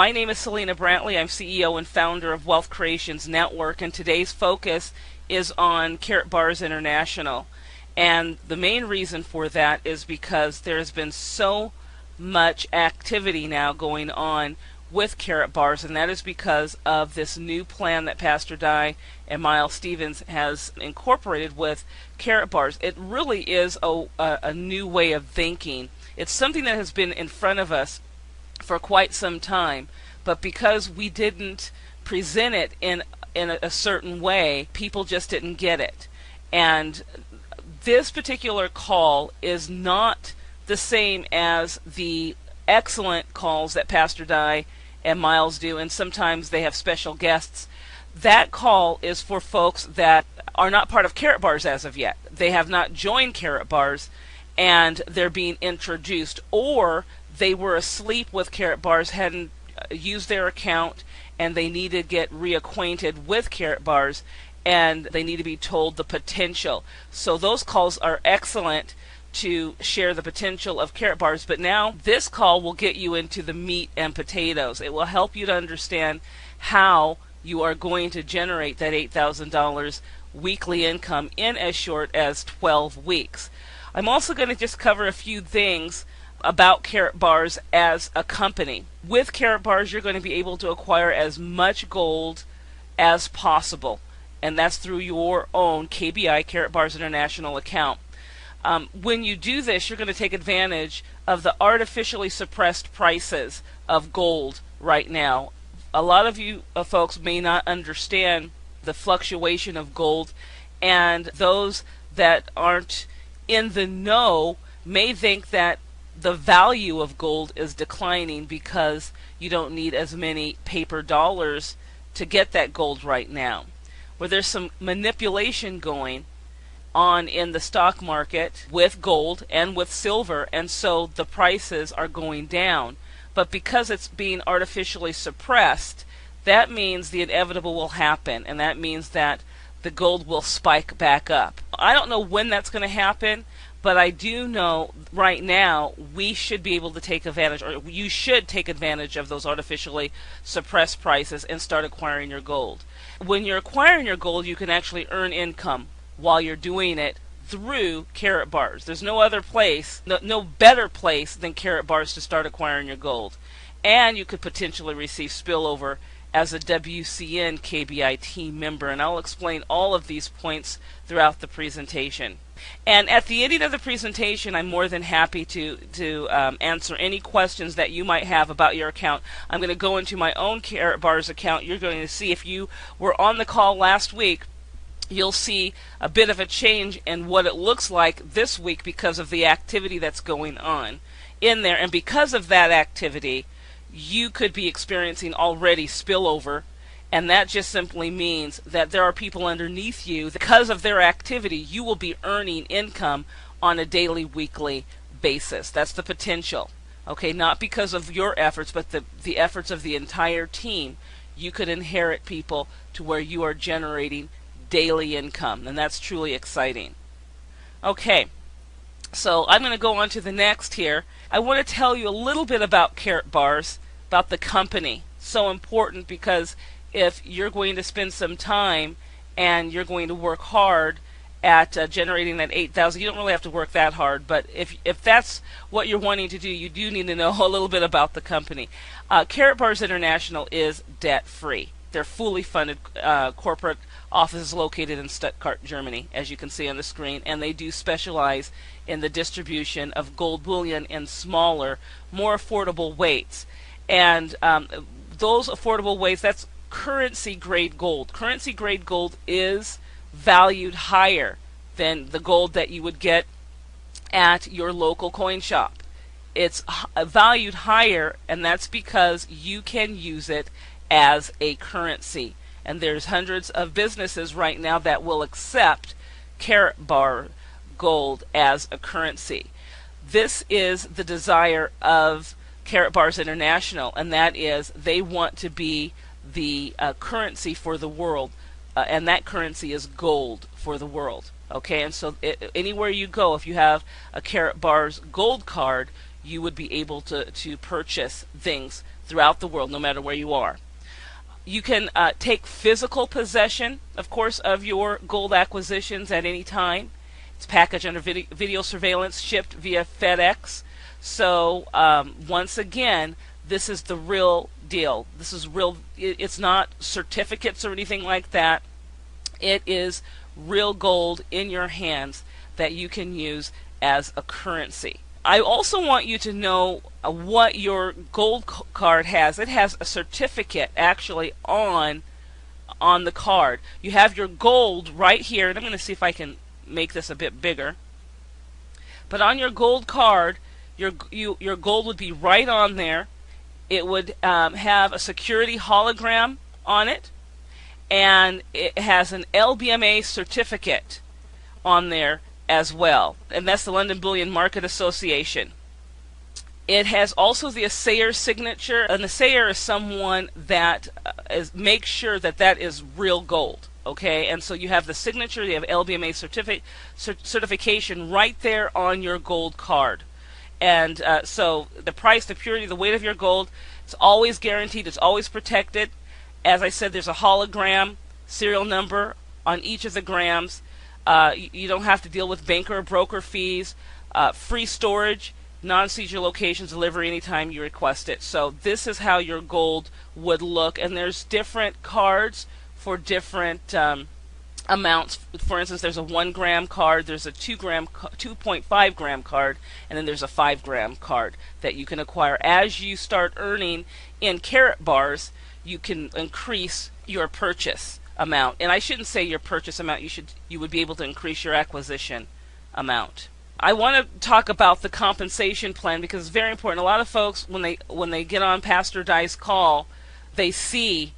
My name is Selena Brantley. I'm CEO and founder of Wealth Creations Network, and today's focus is on Karatbars International. And the main reason for that is because there has been so much activity now going on with Karatbars, and that is because of this new plan that Pastor Di and Miles Stevens has incorporated with Karatbars. It really is a new way of thinking. It's something that has been in front of us for quite some time, but because we didn't present it in a certain way, people just didn't get it. And this particular call is not the same as the excellent calls that Pastor Di and Miles do, and sometimes they have special guests. That call is for folks that are not part of Karatbars as of yet. They have not joined Karatbars, and they're being introduced, or they were asleep with Karatbars, hadn't used their account, and they need to get reacquainted with Karatbars, and they need to be told the potential. So those calls are excellent to share the potential of Karatbars, but now this call will get you into the meat and potatoes. It will help you to understand how you are going to generate that $8,000 weekly income in as short as 12 weeks. I'm also going to just cover a few things about Karatbars as a company. With Karatbars, you're going to be able to acquire as much gold as possible, and that's through your own KBI, Karatbars International account. When you do this, you're going to take advantage of the artificially suppressed prices of gold right now. A lot of you folks may not understand the fluctuation of gold, and those that aren't in the know may think that the value of gold is declining because you don't need as many paper dollars to get that gold right now. Where there's some manipulation going on in the stock market with gold and with silver, and so the prices are going down. But because it's being artificially suppressed, that means the inevitable will happen, and that means that the gold will spike back up. I don't know when that's going to happen, but I do know right now we should be able to take advantage, or you should take advantage of those artificially suppressed prices and start acquiring your gold. When you're acquiring your gold, you can actually earn income while you're doing it through Karatbars. There's no other place, no better place than Karatbars to start acquiring your gold. And you could potentially receive spillover as a WCN KBI team member, and I'll explain all of these points throughout the presentation. And at the end of the presentation, I'm more than happy to answer any questions that you might have about your account. I'm going to go into my own Karatbars account. You're going to see, if you were on the call last week, you'll see a bit of a change in what it looks like this week because of the activity that's going on in there. And because of that activity, you could be experiencing already spillover, and that just simply means that there are people underneath you. Because of their activity, you will be earning income on a daily, weekly basis. That's the potential. Okay, not because of your efforts, but the efforts of the entire team. You could inherit people to where you are generating daily income, and that's truly exciting. Okay, so I'm going to go on to the next here. I want to tell you a little bit about Karatbars, about the company. So important, because if you're going to spend some time and you're going to work hard at generating that $8,000, you don't really have to work that hard, but if that's what you're wanting to do, you do need to know a little bit about the company. Karatbars International is debt-free. They're fully funded corporate offices located in Stuttgart, Germany, as you can see on the screen, and they do specialize in the distribution of gold bullion in smaller, more affordable weights. And those affordable weights, that's currency grade gold. Currency grade gold is valued higher than the gold that you would get at your local coin shop. It's valued higher, and that's because you can use it as a currency. And there's hundreds of businesses right now that will accept Karatbar gold as a currency. This is the desire of Karatbars International, and that is they want to be the currency for the world, and that currency is gold for the world. Okay, and so anywhere you go, if you have a Karatbars gold card, you would be able to purchase things throughout the world, no matter where you are. You can take physical possession, of course, of your gold acquisitions at any time. It's packaged under video surveillance, shipped via FedEx. So once again, this is the real deal. This is real. It's not certificates or anything like that. It is real gold in your hands that you can use as a currency. I also want you to know what your gold card has. It has a certificate actually on the card. You have your gold right here, and I'm going to see if I can make this a bit bigger. But on your gold card, your gold would be right on there. It would have a security hologram on it, and it has an LBMA certificate on there as well, and that's the London Bullion Market Association. It has also the assayer signature. An assayer is someone that makes sure that that is real gold. Okay, and so you have the signature, you have LBMA certification right there on your gold card. And so the price, the purity, the weight of your gold, it's always guaranteed, it's always protected. As I said, there's a hologram serial number on each of the grams. You don't have to deal with banker or broker fees, free storage, non-seizure locations, delivery anytime you request it. So this is how your gold would look, and there's different cards for different amounts. For instance, there's a 1 gram card, there's a 2.5 gram card, and then there's a 5 gram card that you can acquire. As you start earning in karat bars, you can increase your purchase amount. And I shouldn't say your purchase amount, you would be able to increase your acquisition amount. I want to talk about the compensation plan because it's very important. A lot of folks, when they get on Pastor Dye's call, they see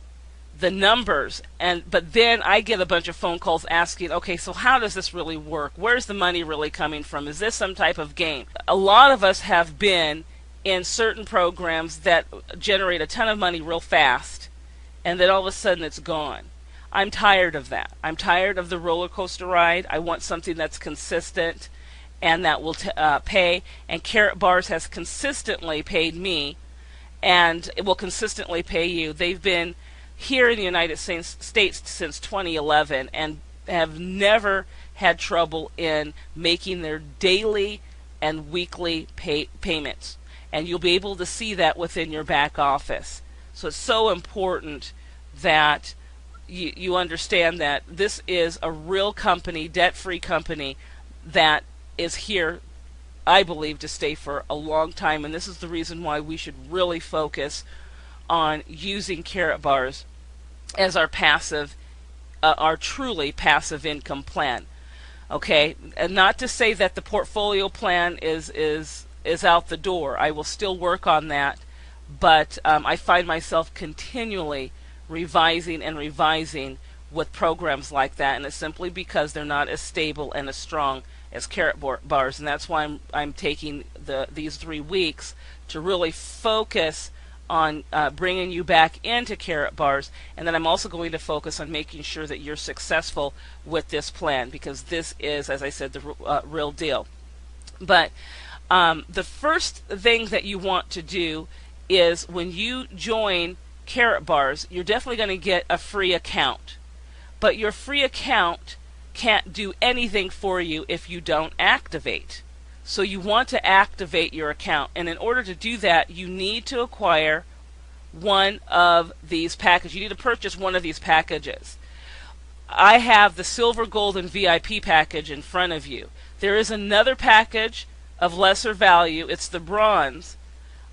the numbers, but then I get a bunch of phone calls asking, okay, so how does this really work? Where's the money really coming from? Is this some type of game? A lot of us have been in certain programs that generate a ton of money real fast, and then all of a sudden it's gone. I'm tired of that. I'm tired of the roller coaster ride. I want something that's consistent and that will pay, and Karat Bars has consistently paid me, and it will consistently pay you. They've been here in the United States since 2011 and have never had trouble in making their daily and weekly payments. And you'll be able to see that within your back office. So it's so important that you understand that this is a real company, debt-free company, that is here, I believe, to stay for a long time. And this is the reason why we should really focus on using Karat Bars as our passive, our truly passive income plan. Okay, and not to say that the portfolio plan is out the door. I will still work on that, but I find myself continually revising and revising with programs like that, and it's simply because they're not as stable and as strong as Karat Bars, and that's why I'm taking these 3 weeks to really focus on bringing you back into Karat Bars, and then I'm also going to focus on making sure that you're successful with this plan, because this is, as I said, the real deal. But the first thing that you want to do is when you join Karat Bars, you're definitely going to get a free account. But your free account can't do anything for you if you don't activate. So you want to activate your account, and in order to do that, you need to acquire one of these packages. You need to purchase one of these packages. I have the silver, gold, and VIP package in front of you. There is another package of lesser value. It's the bronze,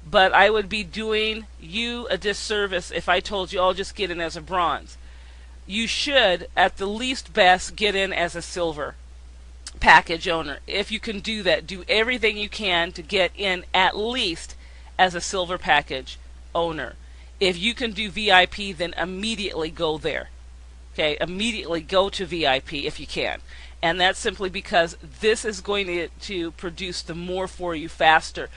but I would be doing you a disservice if I told you, I'll just get in as a bronze. You should, at the least best, get in as a silver package owner. If you can do that, do everything you can to get in at least as a silver package owner. If you can do VIP, then immediately go there. Okay, immediately go to VIP if you can. And that's simply because this is going to produce the more for you faster.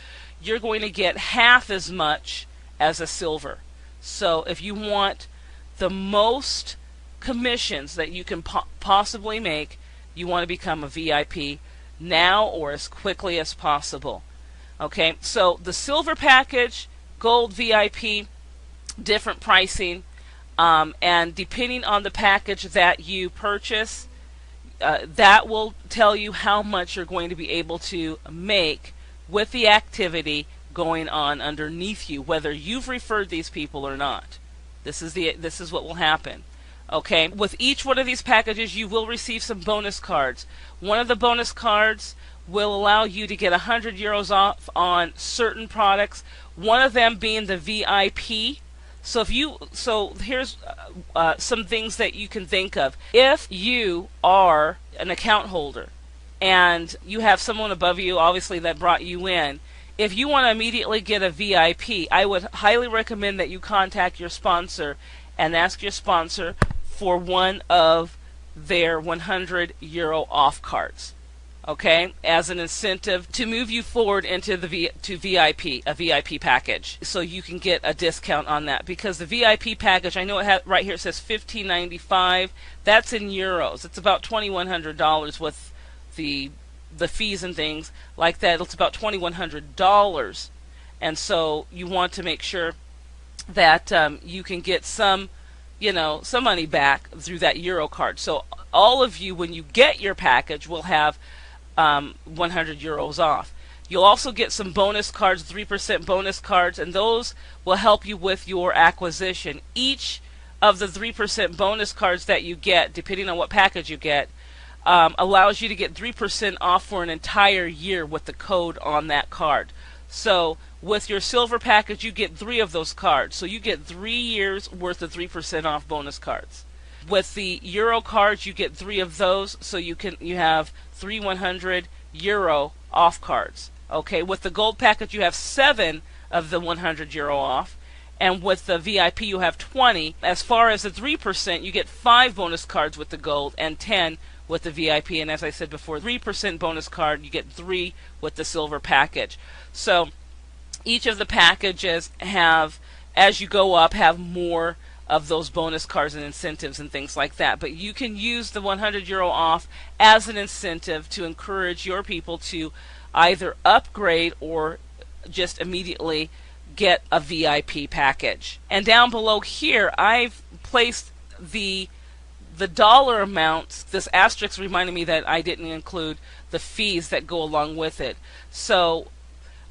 You're going to get half as much as a silver. So if you want the most commissions that you can possibly make, you want to become a VIP now or as quickly as possible. Okay, so the silver package, Gold, VIP, different pricing, and depending on the package that you purchase, that will tell you how much you're going to be able to make with the activity going on underneath you, whether you've referred these people or not. This is what will happen. Okay, with each one of these packages, you will receive some bonus cards. One of the bonus cards will allow you to get €100 off on certain products. One of them being the VIP. So here's some things that you can think of. If you are an account holder and you have someone above you, obviously, that brought you in, if you want to immediately get a VIP, I would highly recommend that you contact your sponsor and ask your sponsor for one of their €100 off cards. Okay, as an incentive to move you forward into the VIP, a VIP package, so you can get a discount on that. Because the VIP package, I know it has, right here it says $15.95. That's in euros. It's about $2,100 with the fees and things like that. It's about $2,100, and so you want to make sure that you can get some money back through that Euro card. So all of you, when you get your package, will have €100 off. You'll also get some bonus cards, 3% bonus cards, and those will help you with your acquisition. Each of the 3% bonus cards that you get, depending on what package you get, allows you to get 3% off for an entire year with the code on that card. So with your silver package, you get 3 of those cards. So you get 3 years worth of 3% off bonus cards. With the Euro cards, you get 3 of those, so you have 3 €100 off cards. Okay, with the gold package, you have 7 of the €100 off, and with the VIP, you have 20. As far as the 3%, you get 5 bonus cards with the gold and 10 with the VIP. And as I said before, 3% bonus card, you get 3 with the silver package. So each of the packages have, as you go up, have more of those bonus cards and incentives and things like that. But you can use the €100 off as an incentive to encourage your people to either upgrade or just immediately get a VIP package. And down below here, I've placed the dollar amounts. This asterisk reminded me that I didn't include the fees that go along with it. So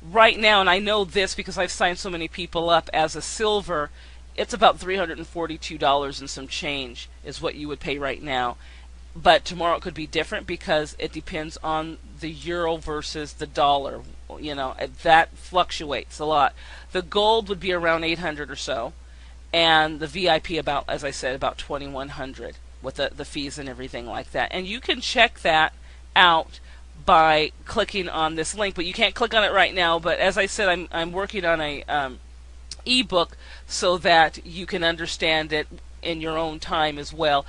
right now, and I know this because I've signed so many people up as a silver, it's about $342 and some change is what you would pay right now. But tomorrow it could be different because it depends on the euro versus the dollar. That fluctuates a lot. The gold would be around 800 or so, and the VIP about, as I said, about 2,100 with the fees and everything like that. And you can check that out by clicking on this link, but you can't click on it right now. But as I said, I'm working on a ebook so that you can understand it in your own time as well,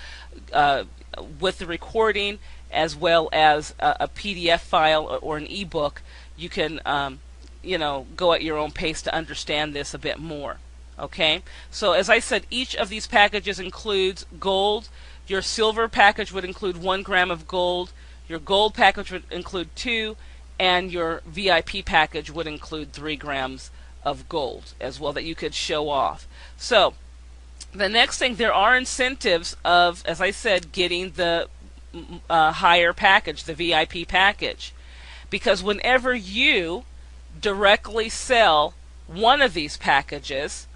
with the recording as well as a PDF file or an ebook. You can go at your own pace to understand this a bit more. Okay, so as I said, each of these packages includes gold. Your silver package would include 1 gram of gold. Your gold package would include 2, and your VIP package would include 3 grams of gold as well that you could show off. So the next thing, there are incentives of, as I said, getting the higher package, the VIP package, because whenever you directly sell one of these packages,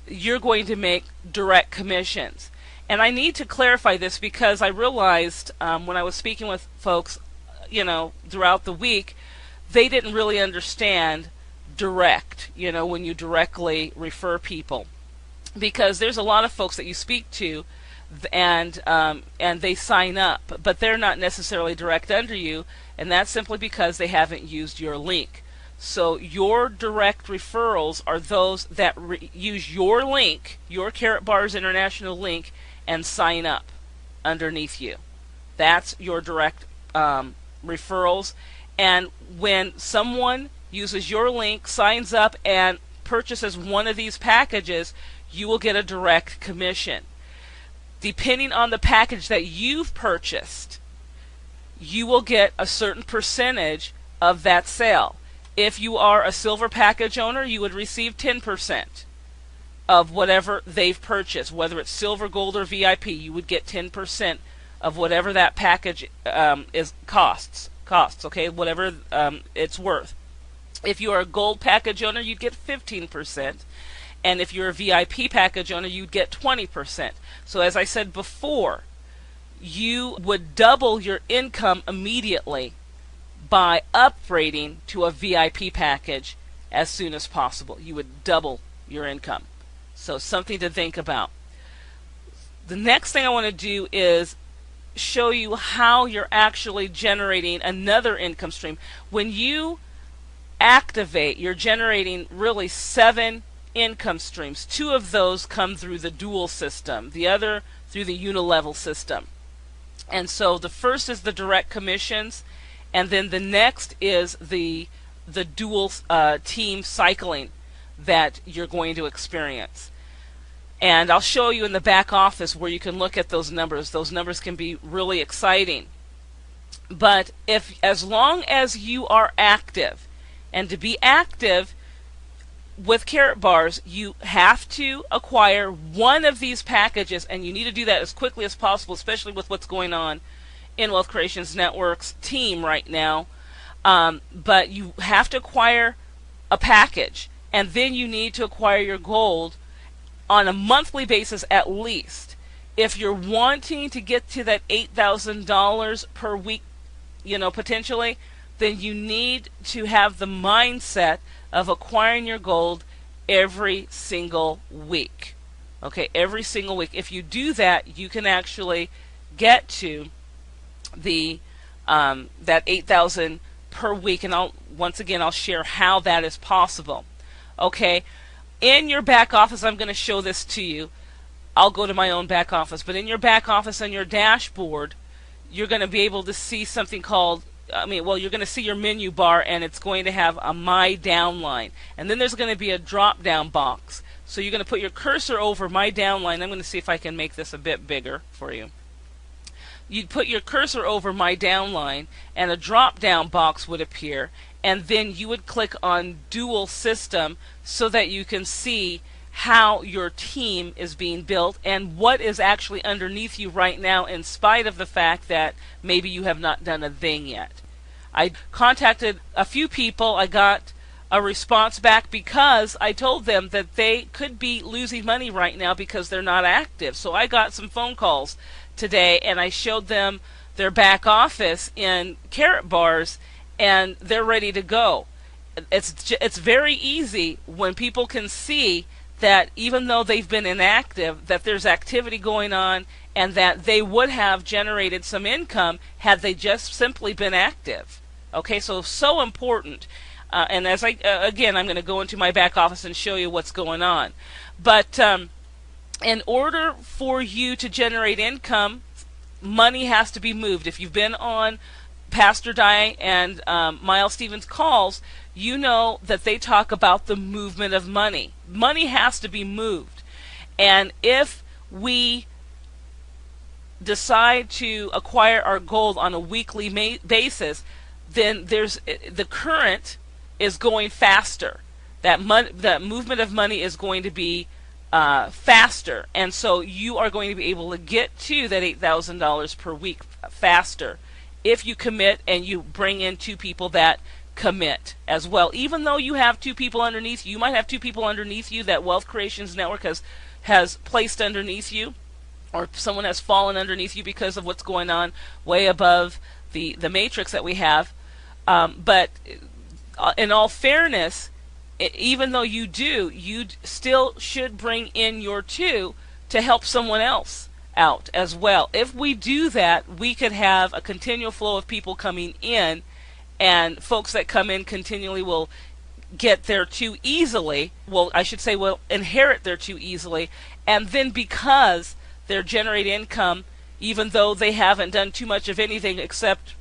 you're going to make direct commissions. And I need to clarify this because I realized when I was speaking with folks, throughout the week, they didn't really understand direct, when you directly refer people, because there's a lot of folks that you speak to and they sign up, but they're not necessarily direct under you, and that's simply because they haven't used your link. So your direct referrals are those that use your link, your Karatbars International link, and sign up underneath you. That's your direct referrals. And when someone uses your link, signs up, and purchases one of these packages, you will get a direct commission. Depending on the package that you've purchased, you will get a certain percentage of that sale. If you are a silver package owner, you would receive 10% of whatever they've purchased, whether it's silver, gold, or VIP. You would get 10% of whatever that package is costs. Okay, whatever it's worth. If you are a gold package owner, you'd get 15%. And if you're a VIP package owner, you'd get 20%. So as I said before, you would double your income immediately by upgrading to a VIP package as soon as possible. You would double your income. So something to think about. The next thing I want to do is show you how you're actually generating another income stream. When you activate, you're generating really 7 income streams. 2 of those come through the dual system, the other through the unilevel system. And so the first is the direct commissions, and then the next is the dual team cycling that you're going to experience. And I'll show you in the back office where you can look at those numbers. Those numbers can be really exciting. But as long as you are active, and to be active with karatbars, you have to acquire one of these packages, and you need to do that as quickly as possible, especially with what's going on in Wealth Creations Network's team right now. But you have to acquire a package, and then you need to acquire your gold on a monthly basis at least. If you're wanting to get to that $8,000 per week, potentially, then you need to have the mindset of acquiring your gold every single week. Okay, every single week. If you do that, you can actually get to the that 8,000 per week, and I'll share how that is possible. Okay, in your back office, I'm going to show this to you. I'll go to my own back office, but in your back office on your dashboard, you're going to be able to see something called you're going to see your menu bar, and it's going to have a My Downline. And then there's going to be a drop-down box. So you're going to put your cursor over My Downline. I'm going to see if I can make this a bit bigger for you. You'd put your cursor over My Downline, and a drop-down box would appear. And then you would click on Dual System so that you can see how your team is being built and what is actually underneath you right now, in spite of the fact that maybe you have not done a thing yet. I contacted a few people. I got a response back because I told them that they could be losing money right now because they're not active. So I got some phone calls today, and I showed them their back office in karatbars, and they're ready to go. It's very easy when people can see that even though they've been inactive, that there's activity going on, and that they would have generated some income had they just simply been active. Okay, so important. And as again, I'm going to go into my back office and show you what's going on. But in order for you to generate income, money has to be moved. If you've been on Pastor Di and Miles Stevens' calls, you know that they talk about the movement of money. Money has to be moved. And if we decide to acquire our gold on a weekly basis, then the current is going faster. That movement of money is going to be faster. And so you are going to be able to get to that $8,000 per week faster if you commit and you bring in 2 people that commit as well. Even though you have 2 people underneath you, might have 2 people underneath you that Wealth Creations Network has placed underneath you, or someone has fallen underneath you because of what's going on way above the matrix that we have. But in all fairness, even though you still should bring in your 2 to help someone else out as well. If we do that, we could have a continual flow of people coming in, and folks that come in continually will get there too easily. Well, I should say will inherit there too easily, and then because they're generating income, even though they haven't done too much of anything except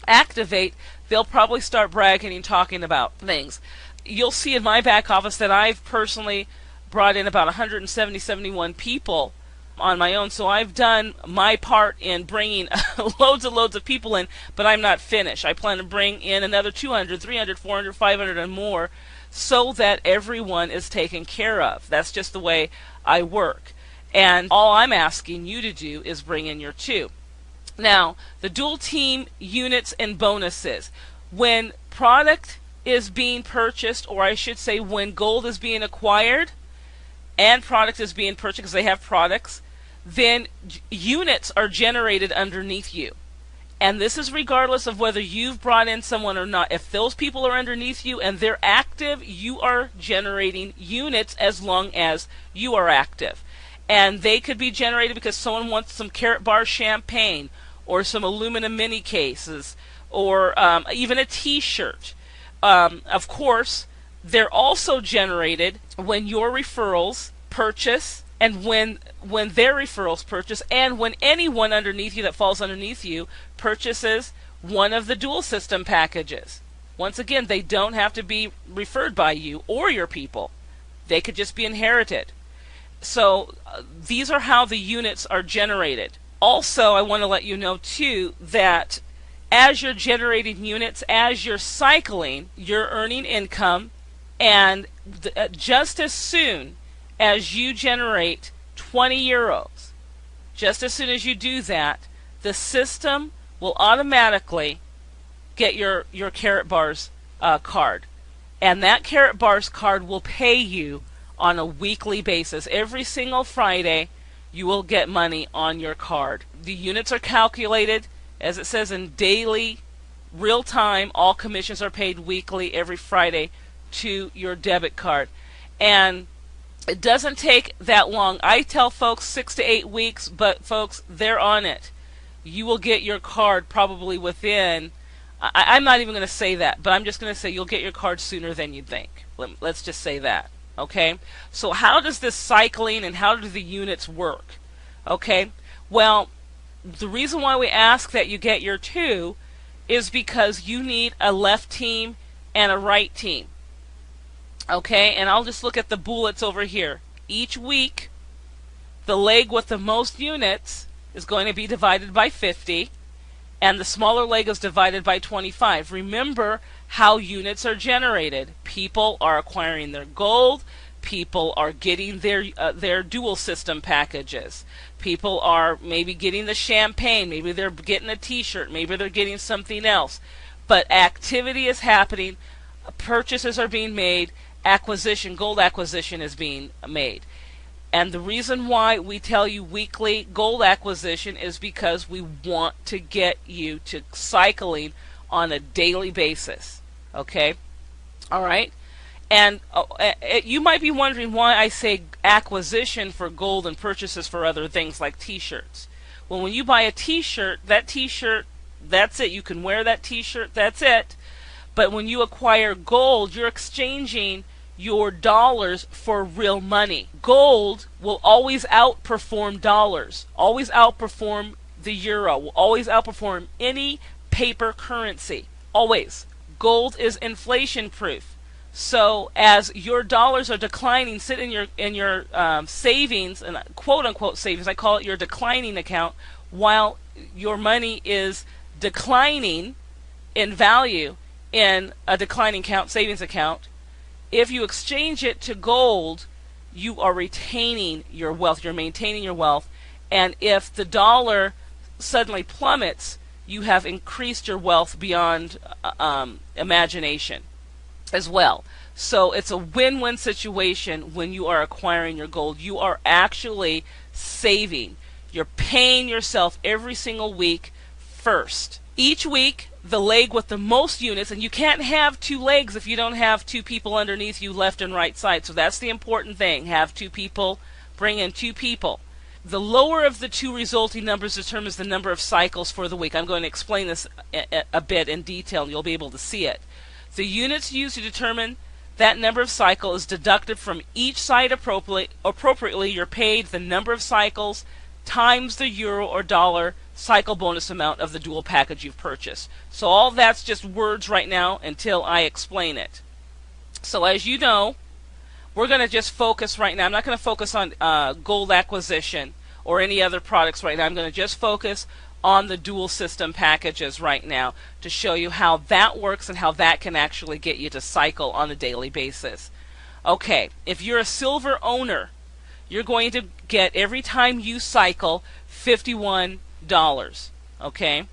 activate, they'll probably start bragging and talking about things. You'll see in my back office that I've personally brought in about 171 people on my own. So I've done my part in bringing loads and loads of people in, but I'm not finished. I plan to bring in another 200, 300, 400, 500 and more so that everyone is taken care of. That's just the way I work. And all I'm asking you to do is bring in your 2. Now, the dual team units and bonuses. When product is being purchased, or I should say when gold is being acquired and product is being purchased because they have products, then units are generated underneath you. And this is regardless of whether you've brought in someone or not. If those people are underneath you and they're active, you are generating units as long as you are active. And they could be generated because someone wants some Karatbars champagne or some aluminum mini cases or even a t-shirt. Of course, they're also generated when your referrals purchase and when their referrals purchase and when anyone underneath you that falls underneath you purchases one of the dual system packages. Once again, they don't have to be referred by you or your people. They could just be inherited. So these are how the units are generated. Also, I want to let you know too that as you're generating units, as you're cycling, you're earning income, and just as soon as you generate 20 euros, just as soon as you do that, the system will automatically get your Karatbars card. And that Karatbars card will pay you on a weekly basis. Every single Friday, you will get money on your card. The units are calculated, as it says, in daily, real time. All commissions are paid weekly, every Friday, to your debit card. And it doesn't take that long. I tell folks 6 to 8 weeks, but folks, they're on it. You will get your card probably within, I'm not even going to say that, but I'm just going to say you'll get your card sooner than you'd think. Let's just say that. Okay? So how does this cycling and how do the units work? Okay? Well, the reason why we ask that you get your 2 is because you need a left team and a right team. Okay? And I'll just look at the bullets over here. Each week, the leg with the most units is going to be divided by 50, and the smaller leg is divided by 25. Remember how units are generated. People are acquiring their gold. People are getting their dual system packages. People are maybe getting the champagne. Maybe they're getting a t-shirt. Maybe they're getting something else. But activity is happening. Purchases are being made. Gold acquisition is being made. And the reason why we tell you weekly gold acquisition is because we want to get you to cycling on a daily basis. Okay? All right? And you might be wondering why I say acquisition for gold and purchases for other things like t-shirts. Well, when you buy a t-shirt, that's it. You can wear that t-shirt, that's it. But when you acquire gold, you're exchanging your dollars for real money. Gold will always outperform dollars, always outperform the euro, will always outperform any paper currency. Always. Gold is inflation proof. So as your dollars are declining, sit in your savings, and quote unquote savings, I call it your declining account, while your money is declining in value in a declining account, savings account. If you exchange it to gold, you are retaining your wealth, you're maintaining your wealth, and if the dollar suddenly plummets, you have increased your wealth beyond imagination as well. So it's a win-win situation when you are acquiring your gold. You are actually saving. You're paying yourself every single week first. Each week, the leg with the most units, and you can't have 2 legs if you don't have 2 people underneath you left and right side. So that's the important thing. Have 2 people, bring in 2 people. The lower of the 2 resulting numbers determines the number of cycles for the week. I'm going to explain this a bit in detail, and you'll be able to see it. The units used to determine that number of cycles is deducted from each side appropriately. You're paid the number of cycles times the euro or dollar cycle bonus amount of the dual package you've purchased. So all that's just words right now until I explain it. So as you know, we're going to just focus right now. I'm not going to focus on gold acquisition or any other products right now. I'm going to just focus on the dual system packages right now to show you how that works and how that can actually get you to cycle on a daily basis. Okay, if you're a silver owner, you're going to get, every time you cycle, $51. Okay?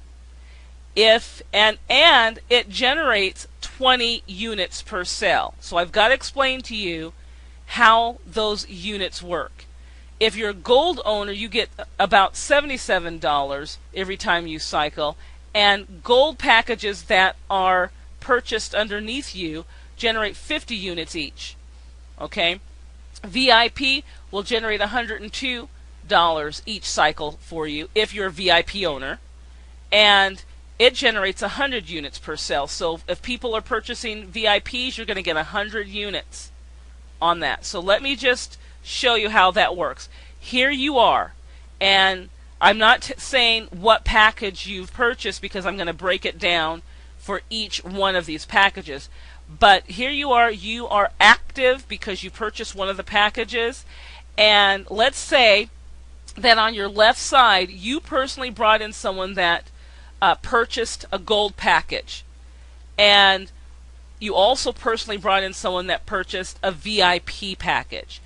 And it generates 20 units per cell. So I've got to explain to you how those units work. If you're a gold owner, you get about $77 every time you cycle, and gold packages that are purchased underneath you generate 50 units each. Okay? VIP will generate $102 each cycle for you if you're a VIP owner, and it generates 100 units per cell. So if people are purchasing VIPs, you're going to get 100 units on that. So let me just show you how that works. Here you are, and I'm not saying what package you've purchased because I'm going to break it down for each one of these packages. But here you are active because you purchased one of the packages, and let's say that on your left side you personally brought in someone that purchased a gold package, and you also personally brought in someone that purchased a VIP package.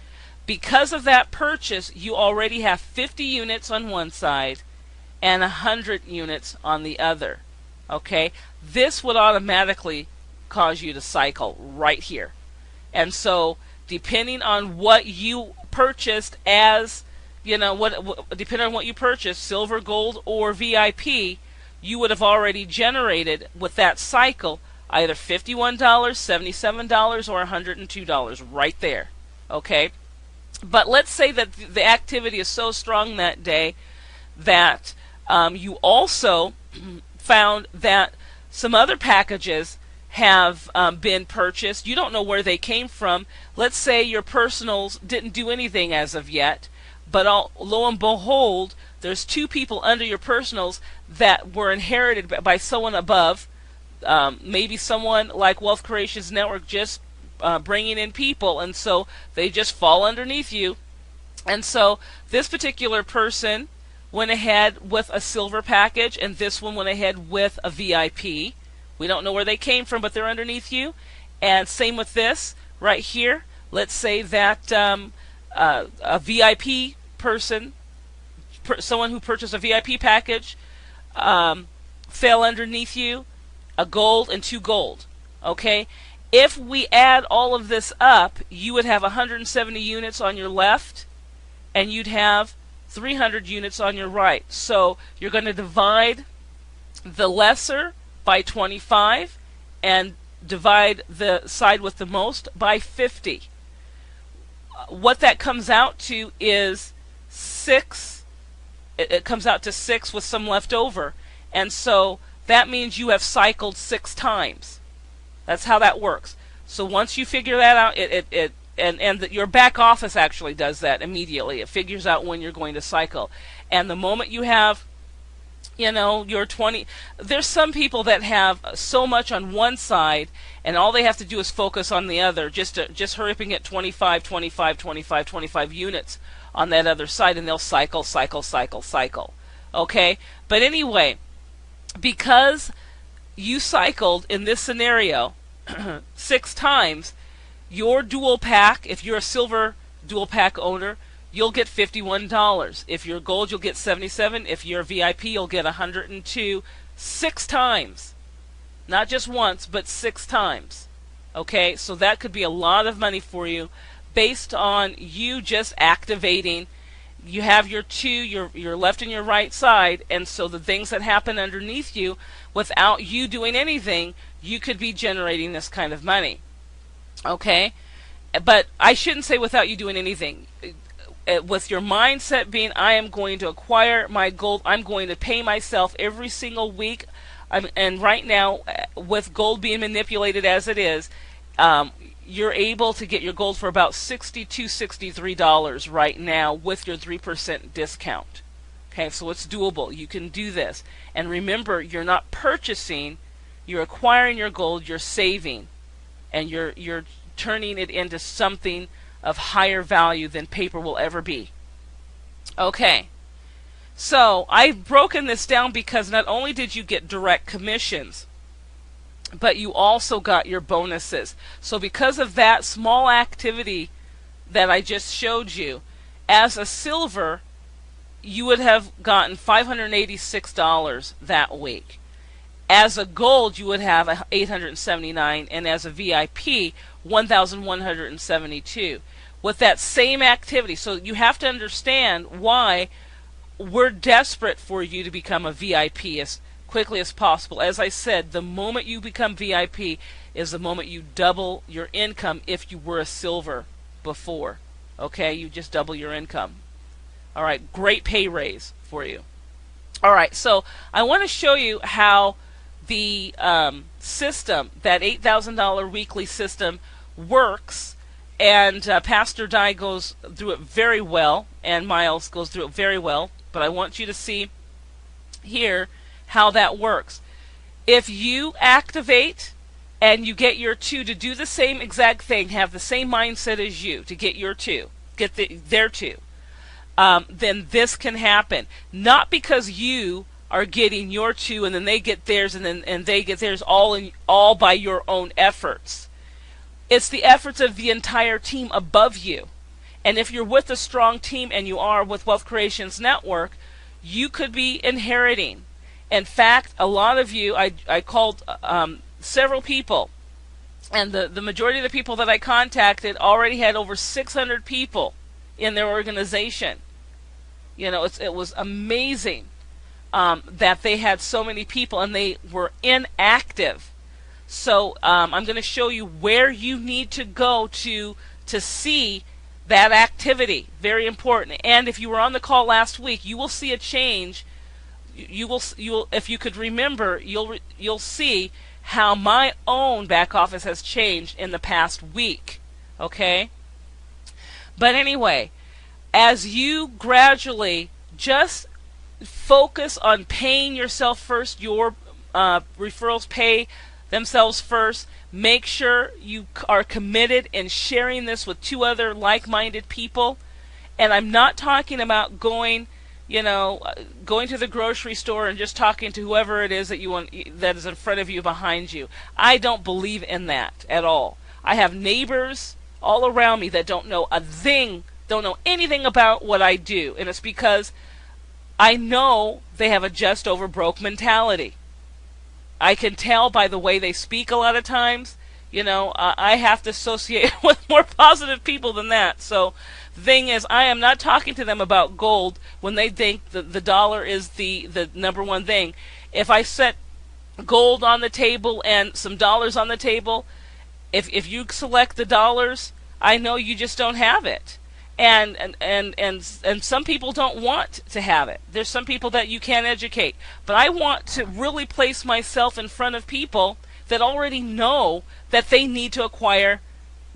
Because of that purchase, you already have 50 units on one side and 100 units on the other. Okay? This would automatically cause you to cycle right here. And so, depending on what you purchased as, depending on what you purchased, silver, gold, or VIP, you would have already generated with that cycle either $51, $77, or $102 right there. Okay? But let's say that the activity is so strong that day that you also found that some other packages have been purchased. You don't know where they came from. Let's say your personals didn't do anything as of yet, but lo and behold, there's two people under your personals that were inherited by someone above. Maybe someone like Wealth Creations Network just bringing in people, and so they just fall underneath you. And so this particular person went ahead with a silver package, and this one went ahead with a VIP. We don't know where they came from, but they're underneath you. And same with this right here. Let's say that a VIP person, someone who purchased a VIP package, fell underneath you, a gold and two gold. Okay? If we add all of this up, you would have 170 units on your left, and you'd have 300 units on your right. So you're going to divide the lesser by 25 and divide the side with the most by 50. What that comes out to is 6. It comes out to 6 with some left over. And so that means you have cycled 6 times. That's how that works. So once you figure that out, your back office actually does that immediately. It figures out when you're going to cycle. And the moment you have, your 20, there's some people that have so much on one side, and all they have to do is focus on the other, just hurry up and get 25 units on that other side, and they'll cycle. Okay? But anyway, because you cycled in this scenario 6 times, your dual pack, if you're a silver dual pack owner, you'll get $51. If you're gold, you'll get $77. If you're VIP, you'll get $102. 6 times. Not just once, but 6 times. Okay, so that could be a lot of money for you based on you just activating. You have your your left and your right side, and so the things that happen underneath you, without you doing anything, you could be generating this kind of money. Okay? But I shouldn't say without you doing anything. With your mindset being, I am going to acquire my gold, I'm going to pay myself every single week, and right now, with gold being manipulated as it is, you're able to get your gold for about $62, $63 right now with your 3% discount. Okay, so it's doable. You can do this. And remember, you're not purchasing, you're acquiring your gold, you're saving, and you're turning it into something of higher value than paper will ever be. Okay, So I've broken this down because not only did you get direct commissions, but you also got your bonuses. So because of that small activity that I just showed you, as a silver, you would have gotten $586 that week. As a gold, you would have $879, and as a VIP, $1,172. With that same activity, so you have to understand why we're desperate for you to become a VIP as quickly as possible. As I said, the moment you become VIP is the moment you double your income if you were a silver before. Okay, you just double your income. All right, great pay raise for you. All right, so I want to show you how the system, that $8,000 weekly system, works. And Pastor Dye goes through it very well, and Miles goes through it very well. But I want you to see here how that works. If you activate and you get your 2 to do the same exact thing, have the same mindset as you to get your 2, get their 2, then this can happen. Not because you are getting your 2 and then they get theirs and they get theirs all by your own efforts. It's the efforts of the entire team above you. And if you're with a strong team, and you are with Wealth Creations Network, you could be inheriting. In fact, a lot of you, I called several people, and the majority of the people that I contacted already had over 600 people in their organization. You know, it was amazing that they had so many people, and they were inactive. So I'm going to show you where you need to go to see that activity. Very important. And if you were on the call last week, you will see a change. You will if you could remember, you'll see how my own back office has changed in the past week. Okay? But anyway, as you gradually just focus on paying yourself first, your referrals pay themselves first. Make sure you are committed in sharing this with 2 other like-minded people. And I'm not talking about going to the grocery store and just talking to whoever it is that you want, that is in front of you, behind you. I don't believe in that at all. I have neighbors all around me that don't know a thing, don't know anything about what I do, and it's because I know they have a just over broke mentality. I can tell by the way they speak a lot of times. I have to associate with more positive people than that. So the thing is, I am not talking to them about gold when they think the dollar is the number one thing. If I set gold on the table and some dollars on the table, if you select the dollars, I know you just don't have it. And some people don't want to have it. There's some people that you can't educate. But I want to really place myself in front of people that already know that they need to acquire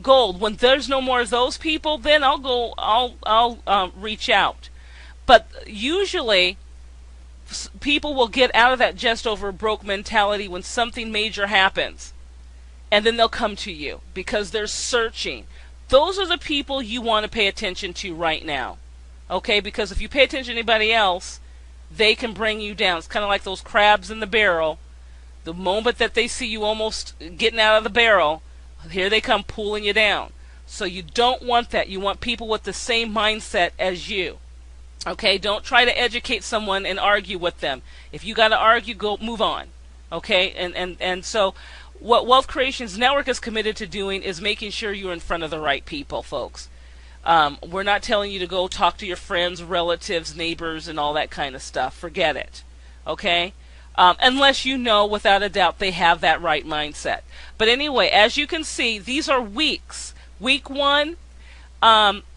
gold. When there's no more of those people, then I'll reach out. But usually people will get out of that just over broke mentality when something major happens. And then they'll come to you because they're searching. Those are the people you want to pay attention to right now. Okay? Because if you pay attention to anybody else, they can bring you down. It's kind of like those crabs in the barrel. The moment that they see you almost getting out of the barrel, here they come pulling you down. So you don't want that. You want people with the same mindset as you. Okay? Don't try to educate someone and argue with them. If you got to argue, go move on. Okay? And so what Wealth Creations Network is committed to doing is making sure you're in front of the right people, folks. We're not telling you to go talk to your friends, relatives, neighbors, and all that kind of stuff. Forget it. Okay? Unless you know without a doubt they have that right mindset. But anyway, as you can see, these are weeks. Week 1,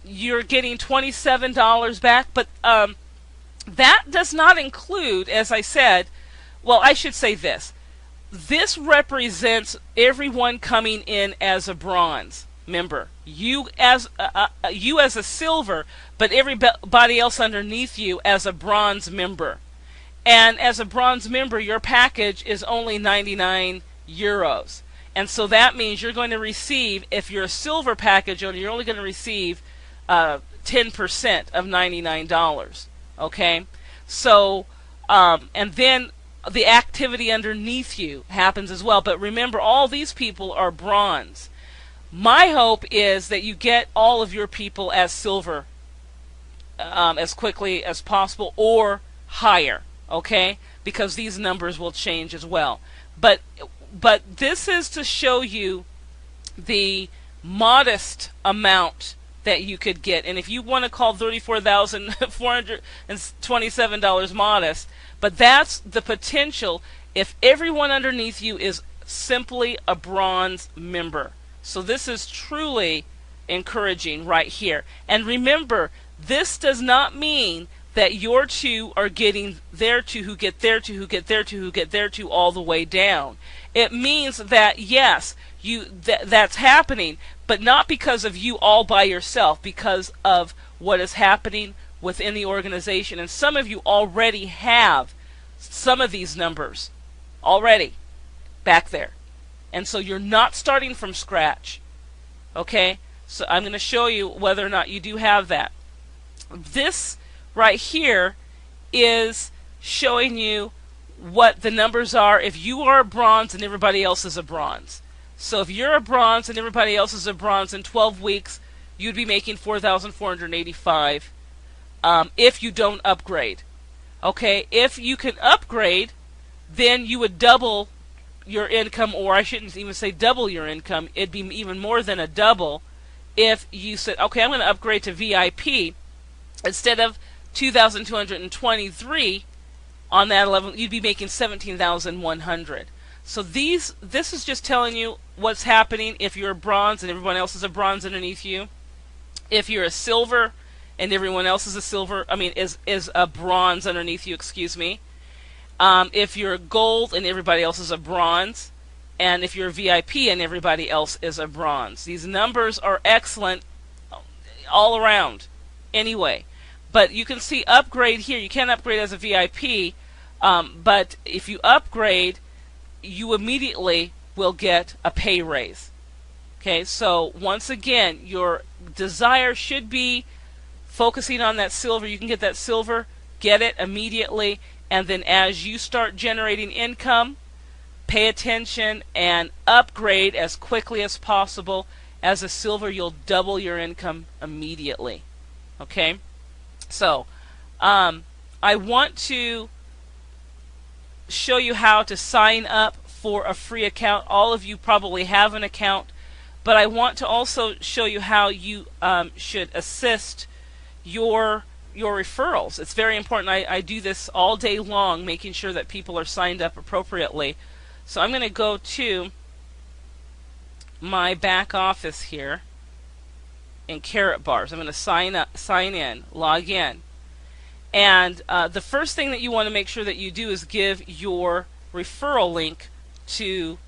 you're getting $27 back, but that does not include, as I said, well, I should say this. This represents everyone coming in as a bronze member. You as a silver, but everybody else underneath you as a bronze member. And as a bronze member, your package is only 99 euros. And so that means you're going to receive, if you're a silver package owner, you're only going to receive 10% of $99. Okay? So, and then the activity underneath you happens as well. But remember, all these people are bronze. My hope is that you get all of your people as silver as quickly as possible, or higher, okay? Because these numbers will change as well. But this is to show you the modest amount that you could get. And if you want to call $34,427 modest, but that's the potential if everyone underneath you is simply a bronze member. So this is truly encouraging right here. And remember, this does not mean that your two are getting their two, who get their two, who get their two, who get their two, all the way down. It means that, yes, that's happening, but not because of you all by yourself, because of what is happening within the organization. And some of you already have some of these numbers already back there. And so you're not starting from scratch. Okay? So I'm going to show you whether or not you do have that. This right here is showing you what the numbers are if you are a bronze and everybody else is a bronze. So if you're a bronze and everybody else is a bronze, in 12 weeks you'd be making $4,485 if you don't upgrade. Okay, if you can upgrade, then you would double your income, or I shouldn't even say double your income. It'd be even more than a double if you said, okay, I'm going to upgrade to VIP. Instead of 2,223 on that level, you'd be making 17,100. So this is just telling you what's happening if you're a bronze and everyone else is a bronze underneath you. If you're a silver and everyone else is a silver, is a bronze underneath you, excuse me. If you're a gold and everybody else is a bronze, and if you're a VIP and everybody else is a bronze. These numbers are excellent all around anyway. But you can see upgrade here. You can't upgrade as a VIP, but if you upgrade, you immediately will get a pay raise. Okay, so once again, your desire should be focusing on that silver. You can get that silver, get it immediately, and then as you start generating income, pay attention and upgrade as quickly as possible. As a silver, you'll double your income immediately. Okay? So, I want to show you how to sign up for a free account. All of you probably have an account, but I want to also show you how you should assist your referrals. It's very important. I do this all day long, making sure that people are signed up appropriately. So I'm going to go to my back office here in karatbars. I'm going to sign in, log in. And the first thing that you want to make sure that you do is give your referral link to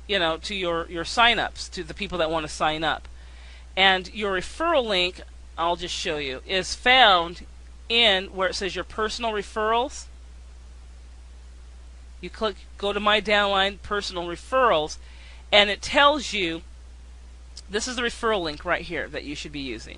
your sign-ups, to the people that want to sign up. And your referral link, I'll just show you, is found in where it says your personal referrals. You go to my downline, personal referrals, and it tells you, this is the referral link right here that you should be using.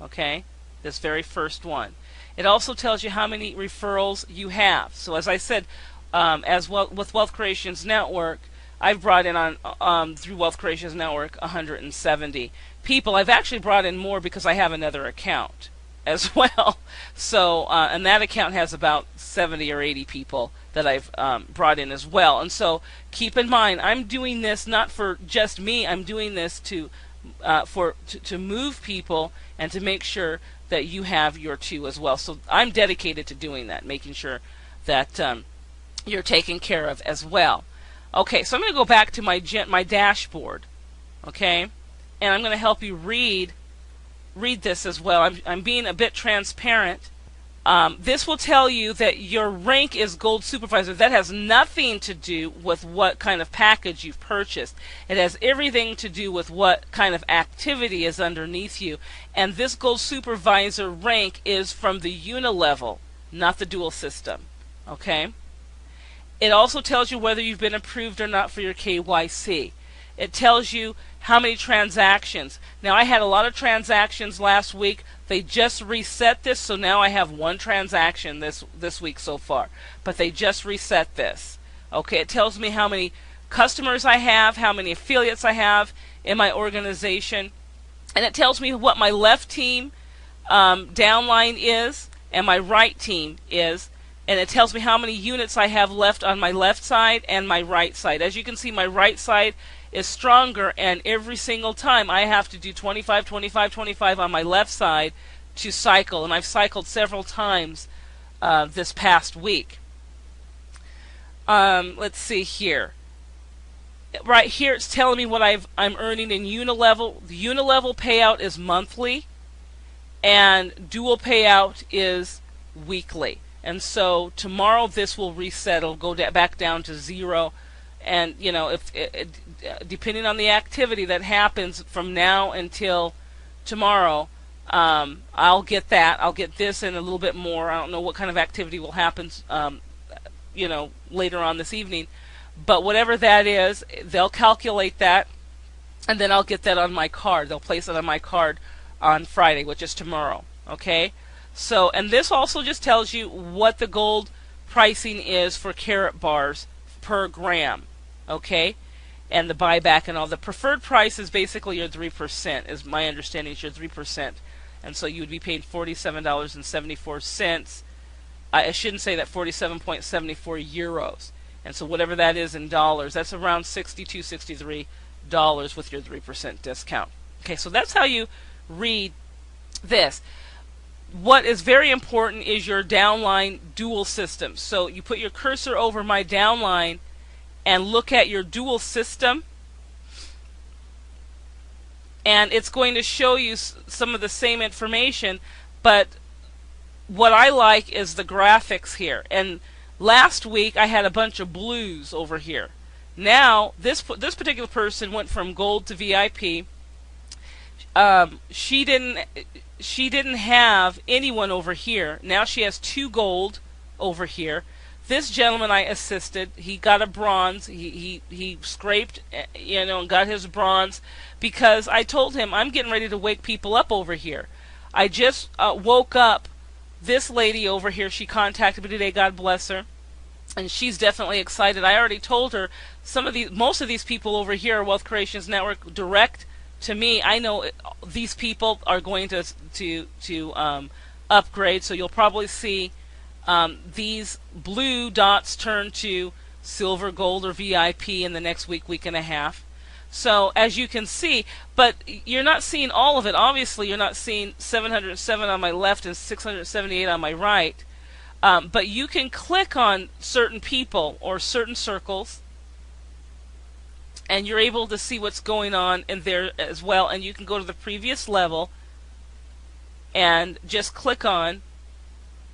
Okay? This very first one. It also tells you how many referrals you have. So as I said, as well with Wealth Creations Network, I've brought in on through Wealth Creations Network 170 people. I've actually brought in more because I have another account as well. So and that account has about 70 or 80 people that I've brought in as well. And so keep in mind, I'm doing this not for just me. I'm doing this to move people and to make sure that you have your two as well. So I'm dedicated to doing that, making sure that you're taken care of as well. Okay, so I'm going to go back to my dashboard, okay, and I'm going to help you read this as well. I'm being a bit transparent. This will tell you that your rank is Gold Supervisor. That has nothing to do with what kind of package you've purchased. It has everything to do with what kind of activity is underneath you. And this Gold Supervisor rank is from the unilevel, not the dual system. Okay? It also tells you whether you've been approved or not for your KYC. It tells you how many transactions. Now, I had a lot of transactions last week. They just reset this, so now I have one transaction this week so far. But they just reset this. Okay, it tells me how many customers I have, how many affiliates I have in my organization, and it tells me what my left team downline is and my right team is, and it tells me how many units I have left on my left side and my right side. As you can see, my right side is stronger, and every single time I have to do 25, 25, 25 on my left side to cycle, and I've cycled several times this past week. Let's see here. Right here it's telling me what I'm earning in unilevel. The unilevel payout is monthly, and dual payout is weekly. And so tomorrow this will reset. It'll go back down to 0. And you know, if depending on the activity that happens from now until tomorrow, I'll get that. I'll get this and a little bit more. I don't know what kind of activity will happen, you know, later on this evening. But whatever that is, they'll calculate that, and then I'll get that on my card. They'll place it on my card on Friday, which is tomorrow. Okay. So, and this also just tells you what the gold pricing is for carat bars per gram. Okay, and the buyback and all. The preferred price is basically your 3%, is my understanding. Is your 3%, and so you would be paying $47.74. I shouldn't say that, 47.74 euros. And so whatever that is in dollars, that's around $62, $63 with your 3% discount. Okay, so that's how you read this. What is very important is your downline dual system. So you put your cursor over my downline and look at your dual system, and it's going to show you some of the same information, but what I like is the graphics here. And last week I had a bunch of blues over here. Now this particular person went from gold to VIP. She didn't have anyone over here. Now she has 2 gold over here. This gentleman I assisted, he got a bronze. He scraped, you know, and got his bronze because I told him I'm getting ready to wake people up over here. I just woke up this lady over here. She contacted me today, God bless her, and she's definitely excited. I already told her most of these people over here are Wealth Creations Network direct to me. I know these people are going to upgrade, so you'll probably see these blue dots turn to silver, gold, or VIP in the next week and a half. So as you can see, but you're not seeing all of it. Obviously, you're not seeing 707 on my left and 678 on my right. But you can click on certain people or certain circles, and you're able to see what's going on in there as well. And you can go to the previous level and just click on,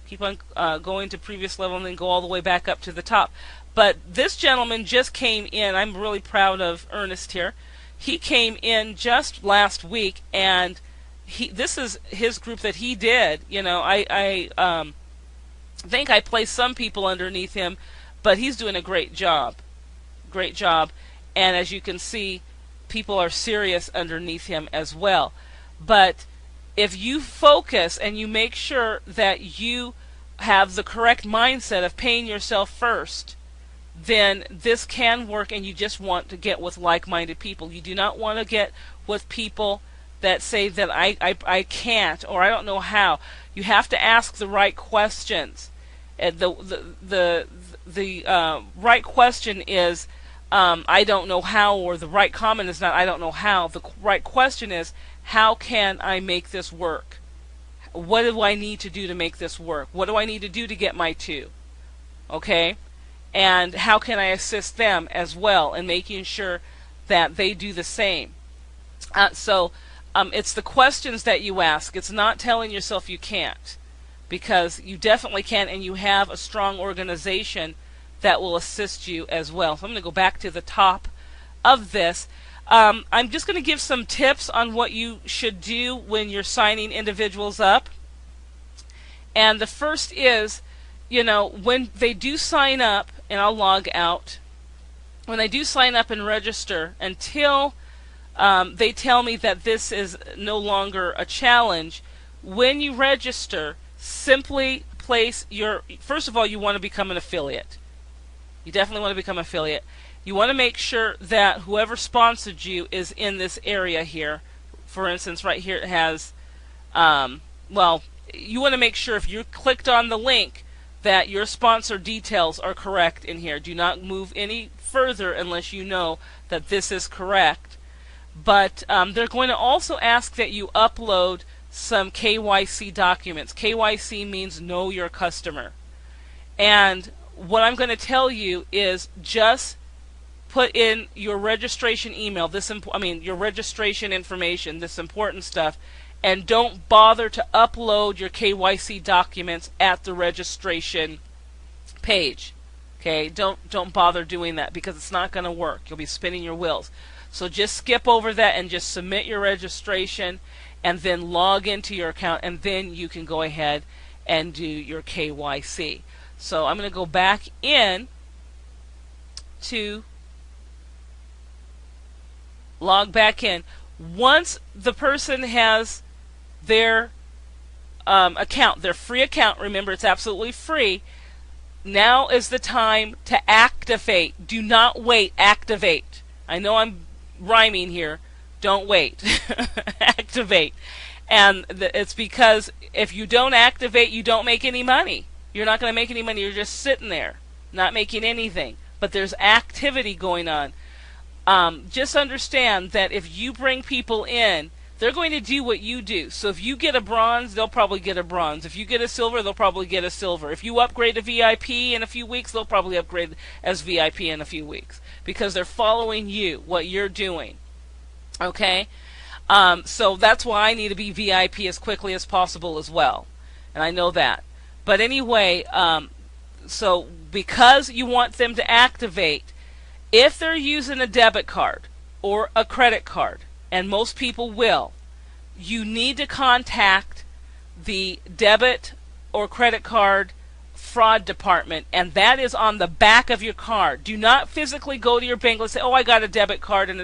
keep on going to previous level, and then go all the way back up to the top. But this gentleman just came in. I'm really proud of Ernest here. He came in just last week, and this is his group that he did. You know, I think I placed some people underneath him, but he's doing a great job. Great job. And as you can see, people are serious underneath him as well. But if you focus and you make sure that you have the correct mindset of paying yourself first, then this can work, and you just want to get with like-minded people. You do not want to get with people that say that I can't, or I don't know how. You have to ask the right questions. And the right question is I don't know how, or the right comment is not I don't know how. The right question is, how can I make this work? What do I need to do to make this work? What do I need to do to get my 2? Okay? And how can I assist them as well in making sure that they do the same? So it's the questions that you ask. It's not telling yourself you can't, because you definitely can, and you have a strong organization that will assist you as well. So I'm going to go back to the top of this. I'm just going to give some tips on what you should do when you're signing individuals up. And the first is, you know, when they do sign up, and I'll log out, when they do sign up and register, until they tell me that this is no longer a challenge. When you register, simply place your, first of all, you want to become an affiliate. You definitely want to become an affiliate. You want to make sure that whoever sponsored you is in this area here. For instance, right here it has, well, you want to make sure if you clicked on the link that your sponsor details are correct in here. Do not move any further unless you know that this is correct. But they're going to also ask that you upload some KYC documents. KYC means know your customer. And what I'm going to tell you is just put in your registration email, your registration information, this important stuff, and don't bother to upload your KYC documents at the registration page. Okay, don't bother doing that because it's not going to work. You'll be spinning your wheels. So just skip over that and just submit your registration and then log into your account, and then you can go ahead and do your KYC. So I'm going to go back in to log back in. Once the person has their account, their free account, remember it's absolutely free, now is the time to activate. Do not wait, activate. I know I'm rhyming here. Don't wait. Activate. And it's because if you don't activate, you don't make any money. You're not going to make any money. You're just sitting there, not making anything. But there's activity going on. Just understand that if you bring people in, they're going to do what you do. So if you get a bronze, they'll probably get a bronze. If you get a silver, they'll probably get a silver. If you upgrade to VIP in a few weeks, they'll probably upgrade as VIP in a few weeks. Because they're following you, what you're doing. Okay? So that's why I need to be VIP as quickly as possible as well. And I know that. But anyway, so because you want them to activate, if they're using a debit card or a credit card, and most people will, you need to contact the debit or credit card fraud department, and that is on the back of your card. Do not physically go to your bank and say, oh, I got a debit card and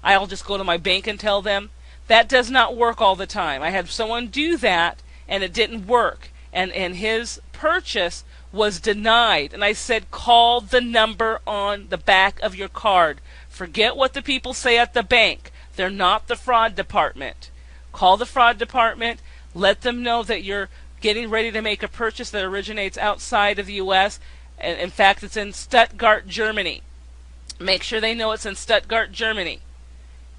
I'll just go to my bank and tell them. That does not work all the time. I had someone do that and it didn't work, and his purchase was denied. And I said, call the number on the back of your card. Forget what the people say at the bank. They're not the fraud department. Call the fraud department. Let them know that you're getting ready to make a purchase that originates outside of the U.S. And in fact, it's in Stuttgart, Germany. Make sure they know it's in Stuttgart, Germany.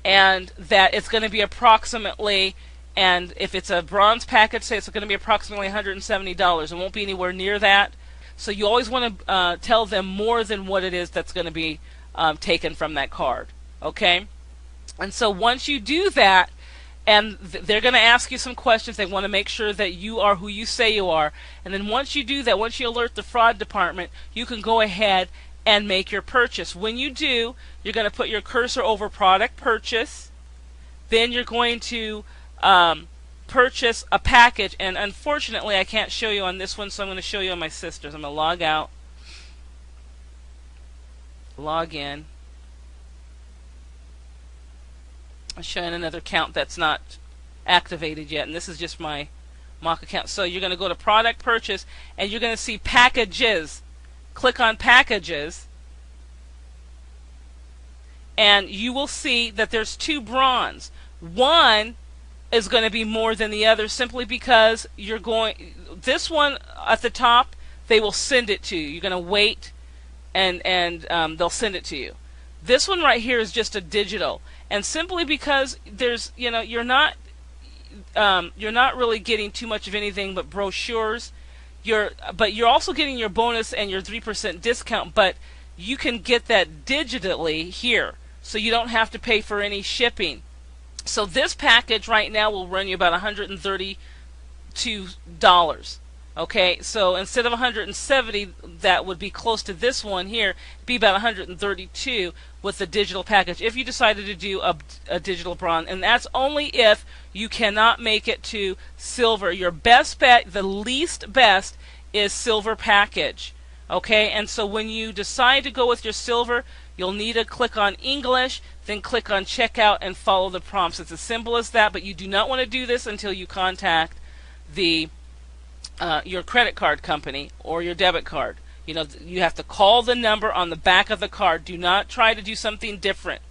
And that it's going to be approximately, and if it's a bronze package, say it's going to be approximately $170. It won't be anywhere near that. So you always want to tell them more than what it is that's going to be taken from that card. Okay? And so once you do that, and they're going to ask you some questions, they want to make sure that you are who you say you are. And then once you do that, once you alert the fraud department, you can go ahead and make your purchase. When you do, you're going to put your cursor over product purchase. Then you're going to purchase a package. And unfortunately, I can't show you on this one, so I'm going to show you on my sister's. I'm going to log out, log in. I'm showing another account that's not activated yet, and this is just my mock account. So you're going to go to product purchase, and you're going to see packages. Click on packages, and you will see that there's two bronze. One is going to be more than the other simply because you're going, this one at the top, they will send it to you. You're going to wait, and they'll send it to you. This one right here is just a digital. And simply because there's, you're not really getting too much of anything but brochures. But you're also getting your bonus and your 3% discount. But you can get that digitally here, so you don't have to pay for any shipping. So this package right now will run you about $132. Okay, so instead of 170, that would be close to this one here. It'd be about 132 with the digital package if you decided to do a digital bronze, and that's only if you cannot make it to silver. Your best bet, the least best, is silver package. Okay, and so when you decide to go with your silver, you'll need to click on English, then click on checkout and follow the prompts. It's as simple as that, but you do not want to do this until you contact the your credit card company or your debit card. You know, you have to call the number on the back of the card. Do not try to do something different.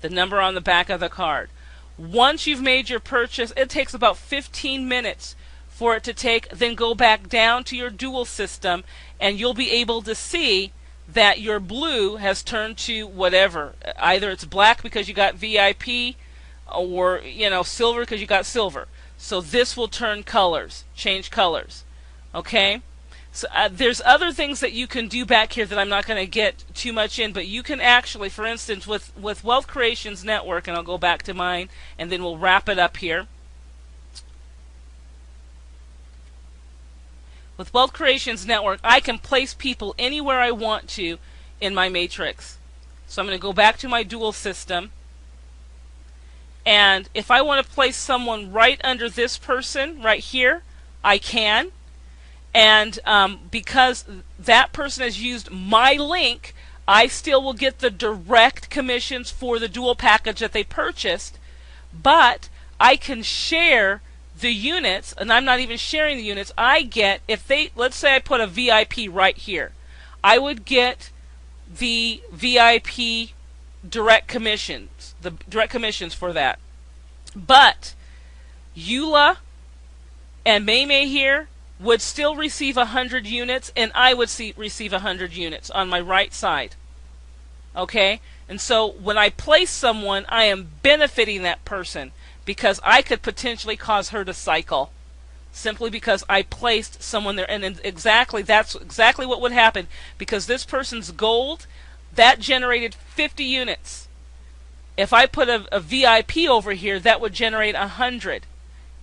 The number on the back of the card. Once you've made your purchase, it takes about 15 minutes for it to take, then go back down to your dual system, and you'll be able to see that your blue has turned to whatever. Either it's black because you got VIP, or silver because you got silver. So this will turn colors, change colors. Okay? So there's other things that you can do back here that I'm not going to get too much in, but you can actually, for instance, with Wealth Creations Network, and I'll go back to mine, and then we'll wrap it up here. With Wealth Creations Network, I can place people anywhere I want to in my matrix. So I'm going to go back to my dual system, and if I want to place someone right under this person right here, I can. And because that person has used my link, I still will get the direct commissions for the dual package that they purchased, but I can share the units, and I'm not even sharing the units. I get, if they, let's say I put a VIP right here, I would get the VIP direct commissions, the direct commissions for that. But Eula and May here would still receive 100 units, and I would receive 100 units on my right side. Okay? And so when I place someone, I am benefiting that person, because I could potentially cause her to cycle simply because I placed someone there. And that's exactly what would happen, because this person's gold, that generated 50 units. If I put a VIP over here, that would generate 100.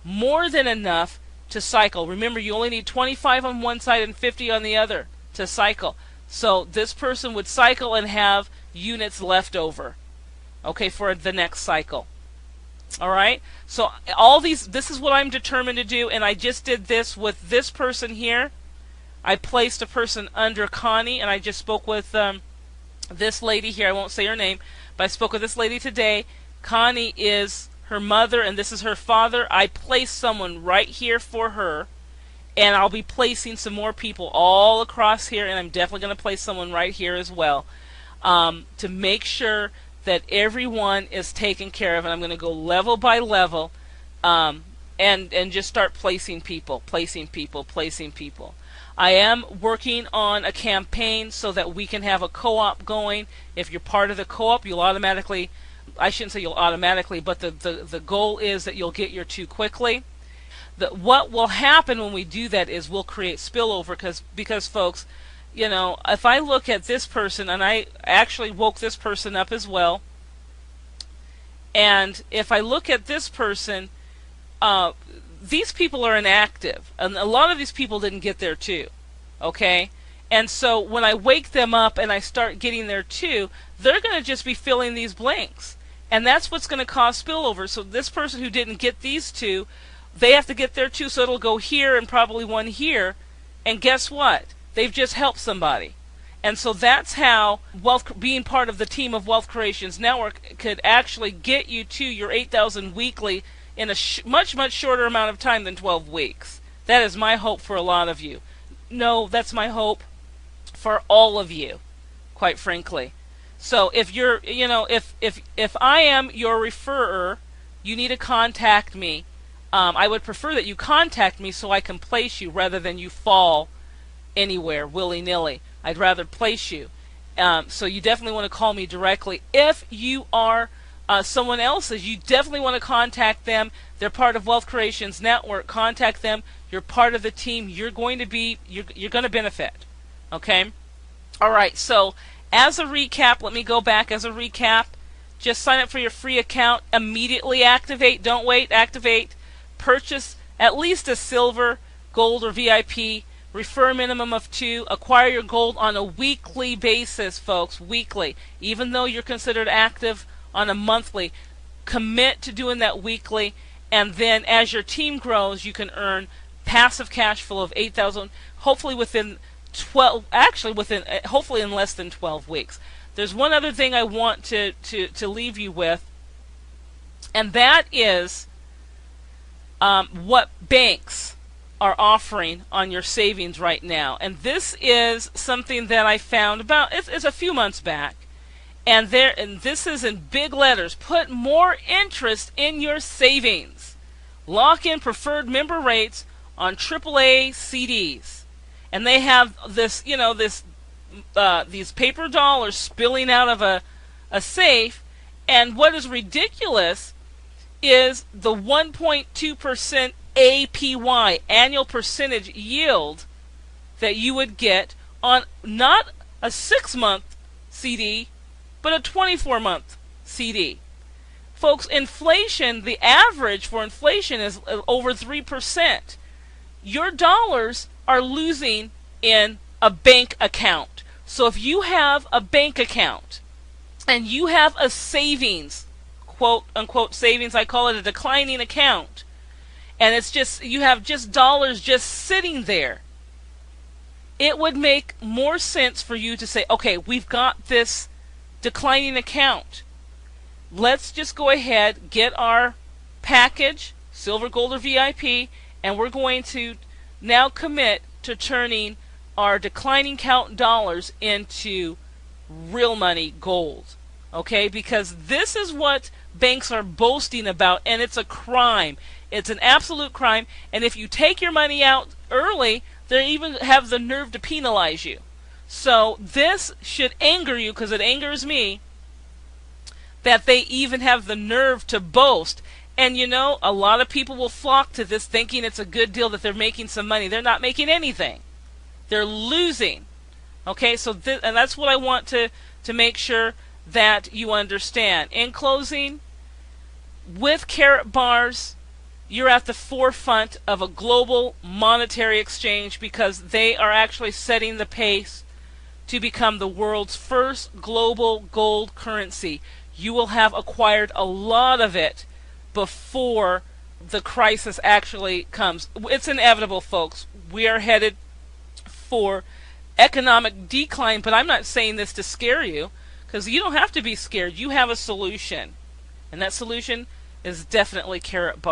More than enough to cycle. Remember, you only need 25 on one side and 50 on the other to cycle. So this person would cycle and have units left over, okay, for the next cycle. Alright, so all these, this is what I'm determined to do, and I just did this with this person here. I placed a person under Connie, and I just spoke with this lady here. I won't say her name, but I spoke with this lady today. Connie is her mother, and this is her father. I placed someone right here for her, and I'll be placing some more people all across here, and I'm definitely going to place someone right here as well, to make sure that everyone is taken care of. And I'm going to go level by level, and just start placing people. I am working on a campaign so that we can have a co-op going. If you're part of the co-op, you'll automatically, I shouldn't say you'll automatically, but the goal is that you'll get your 2 quickly. What will happen when we do that is we'll create spillover, because folks, if I look at this person, and I actually woke this person up as well, and if I look at this person, these people are inactive, and a lot of these people didn't get there too, okay? And so when I wake them up and I start getting there too, they're going to just be filling these blanks, and that's what's going to cause spillover. So this person who didn't get these 2, they have to get there too, so it'll go here and probably one here, and guess what? They've just helped somebody. And so that's how being part of the team of Wealth Creations Network could actually get you to your 8,000 weekly in a much, much shorter amount of time than 12 weeks. That is my hope for a lot of you. No, that's my hope for all of you, quite frankly. So if you're, if I am your referrer, you need to contact me. I would prefer that you contact me so I can place you rather than you fall anywhere willy-nilly. I'd rather place you. So you definitely want to call me directly. If you are someone else's, you definitely want to contact them. They're part of Wealth Creations Network. Contact them. You're part of the team. You're going to benefit. Okay? All right. So as a recap, let me go back as a recap. Just sign up for your free account. Immediately activate. Don't wait. Activate. Purchase at least a silver, gold, or VIP. Refer a minimum of 2. Acquire your gold on a weekly basis, folks. Weekly. Even though you're considered active on a monthly, commit to doing that weekly. And then as your team grows, you can earn passive cash flow of 8,000, hopefully within 12, hopefully in less than 12 weeks. there's one other thing I want to leave you with, and that is what banks are offering on your savings right now. And this is something that I found about it's a few months back, and this is in big letters: put more interest in your savings. Lock in preferred member rates on AAA CDs. And they have this, these paper dollars spilling out of a safe. And what is ridiculous is the 1.2% APY, annual percentage yield, that you would get on not a 6-month CD, but a 24-month CD. Folks, inflation, the average for inflation is over 3%. Your dollars are losing in a bank account. So if you have a bank account and you have a savings, quote unquote savings, I call it a declining account, and it's just, you have just dollars just sitting there, it would make more sense for you to say, okay, we've got this declining account. Let's just go ahead, get our package, Silver, Gold, or VIP, and we're going to now commit to turning our declining count dollars into real money, gold. Okay? Because this is what banks are boasting about, and it's a crime. It's an absolute crime. And if you take your money out early, they even have the nerve to penalize you. So this should anger you, because it angers me, that they even have the nerve to boast. And a lot of people will flock to this thinking it's a good deal, that they're making some money. They're not making anything. They're losing. Okay, so and that's what I want to make sure that you understand. In closing, with karatbars, you're at the forefront of a global monetary exchange, because they are actually setting the pace to become the world's first global gold currency. You will have acquired a lot of it before the crisis actually comes. It's inevitable, folks. We are headed for economic decline, but I'm not saying this to scare you, because you don't have to be scared. You have a solution, and that solution is definitely karatbars.